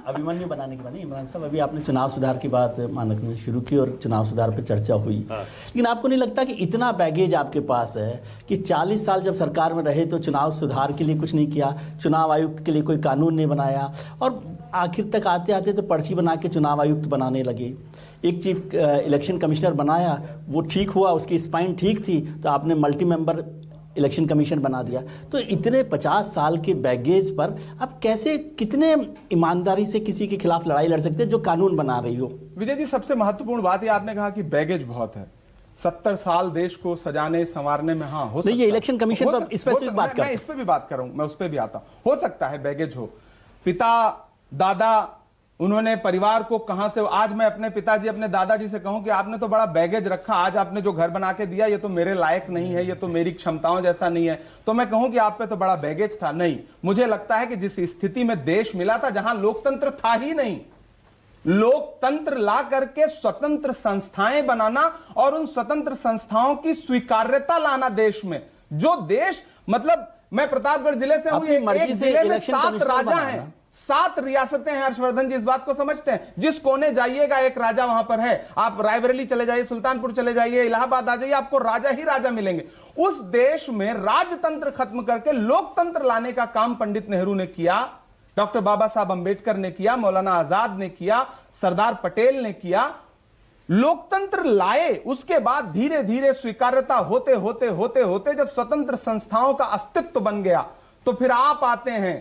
अभिमन्यु बनाने के बाद नहीं, इमरान साहब अभी आपने चुनाव सुधार की बात मानक शुरू की और चुनाव सुधार पर चर्चा हुई, लेकिन आपको नहीं लगता कि इतना बैगेज आपके पास है कि 40 साल जब सरकार में रहे तो चुनाव सुधार के लिए कुछ नहीं किया, चुनाव आयुक्त के लिए कोई कानून नहीं बनाया और आखिर तक आते आते तो पर्ची बना के चुनाव आयुक्त बनाने लगे। एक चीफ इलेक्शन कमिश्नर बनाया, वो ठीक हुआ, उसकी स्पाइन ठीक थी तो आपने मल्टी मेंबर इलेक्शन कमीशन बना दिया। तो इतने 50 साल के बैगेज पर आप कैसे, कितने ईमानदारी से किसी के खिलाफ लड़ाई लड़ सकते हैं जो कानून बना रही हो? विजय जी, सबसे महत्वपूर्ण बात ये आपने कहा कि बैगेज बहुत है। 70 साल देश को सजाने संवारने में हाँ हो सकता है। ये इलेक्शन कमीशन पर स्पेसिफिक बात कर, मैं इस पे भी बात कर रहा हूं, मैं उस पे भी आता हूं। हो सकता है बैगेज हो, पिता दादा उन्होंने परिवार को कहां से, आज मैं अपने पिताजी अपने दादाजी से कहूं कि आपने तो बड़ा बैगेज रखा, आज आपने जो घर बना के दिया ये तो मेरे लायक नहीं है, ये तो मेरी क्षमताओं जैसा नहीं है, तो मैं कहूं कि आप पे तो बड़ा बैगेज था। नहीं, मुझे लगता है कि जिस स्थिति में देश मिला था, जहां लोकतंत्र था ही नहीं, लोकतंत्र ला करके स्वतंत्र संस्थाएं बनाना और उन स्वतंत्र संस्थाओं की स्वीकार्यता लाना देश में, जो देश, मतलब मैं प्रतापगढ़ जिले से हूं, एक जिले में 7 राजा हैं, 7 रियासतें हैं। हर्षवर्धन जी इस बात को समझते हैं, जिस कोने जाइएगा एक राजा वहां पर है। आप रायबरेली चले जाइए, सुल्तानपुर चले जाइए, इलाहाबाद आ जाइए, आपको राजा ही राजा मिलेंगे। उस देश में राजतंत्र खत्म करके लोकतंत्र लाने का काम पंडित नेहरू ने किया, डॉक्टर बाबा साहब अंबेडकर ने किया, मौलाना आजाद ने किया, सरदार पटेल ने किया। लोकतंत्र लाए, उसके बाद धीरे धीरे स्वीकार्यता होते होते होते होते जब स्वतंत्र संस्थाओं का अस्तित्व बन गया, तो फिर आप आते हैं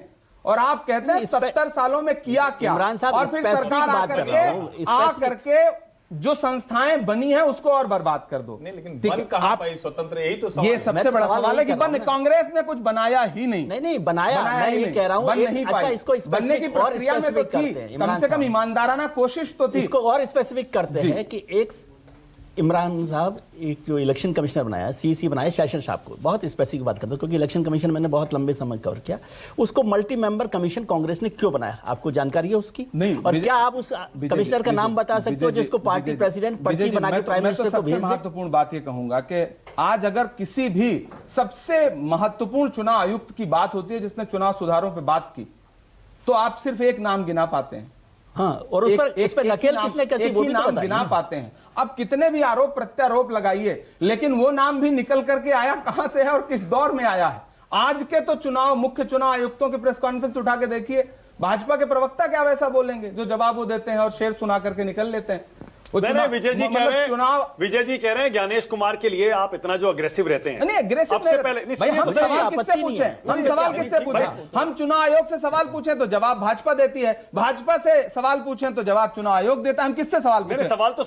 और आप कहते हैं 70 सालों में किया क्या, और फिर सरकार आकर जो संस्थाएं बनी है उसको और बर्बाद कर दो। नहीं, लेकिन बन कहां पाई स्वतंत्र, यही तो ये सबसे बड़ा सवाल है कि बन, कांग्रेस ने कुछ बनाया ही नहीं। नहीं बनाया मैं ये कह रहा हूं, बन नहीं अच्छा, इसको बनने की प्रक्रिया में तो थी, कम से कम ईमानदाराना कोशिश तो थी। इसको और स्पेसिफिक करते हैं कि एक इमरान साहब एक जो इलेक्शन कमिश्नर बनाया, सीसी बनाया सेशन साहब को, बहुत स्पेसिफिक बात करता हूं क्योंकि इलेक्शन कमीशन मैंने बहुत लंबे समय कवर किया, उसको मल्टी मेंबर कमीशन कांग्रेस ने क्यों बनाया, आपको जानकारी है उसकी? नहीं। और क्या आप उस कमिश्नर का नाम बता सकते हो जिसको पार्टी प्रेसिडेंट पर्ची बना के प्राइम मिनिस्टर को भेज दे? महत्वपूर्ण बात ये कहूंगा कि आज अगर किसी भी सबसे महत्वपूर्ण चुनाव आयुक्त की बात होती है जिसने चुनाव सुधारों पर बात की, तो आप सिर्फ एक नाम गिना पाते हैं। हाँ, और उस पर नकेल किसने कैसी, वो भी तो बताइए। गिना पाते हैं। अब कितने भी आरोप प्रत्यारोप लगाइए, लेकिन वो नाम भी निकल करके आया कहां से है और किस दौर में आया है। आज के तो चुनाव, मुख्य चुनाव आयुक्तों के प्रेस कॉन्फ्रेंस उठा के देखिए, भाजपा के प्रवक्ता क्या वैसा बोलेंगे जो जवाब वो देते हैं और शेर सुना करके निकल लेते हैं। विजय जी कह रहे हैं ज्ञानेश कुमार के लिए आप इतना जो अग्रेसिव रहते हैं। नहीं, अग्रेसिव से पहले हम सवाल किससे पूछें? हम सवाल किससे पूछें? हम चुनाव आयोग से सवाल पूछें तो जवाब भाजपा देती है, भाजपा से सवाल पूछें तो जवाब चुनाव आयोग देता है। हम किससे सवाल पूछें? सवाल तो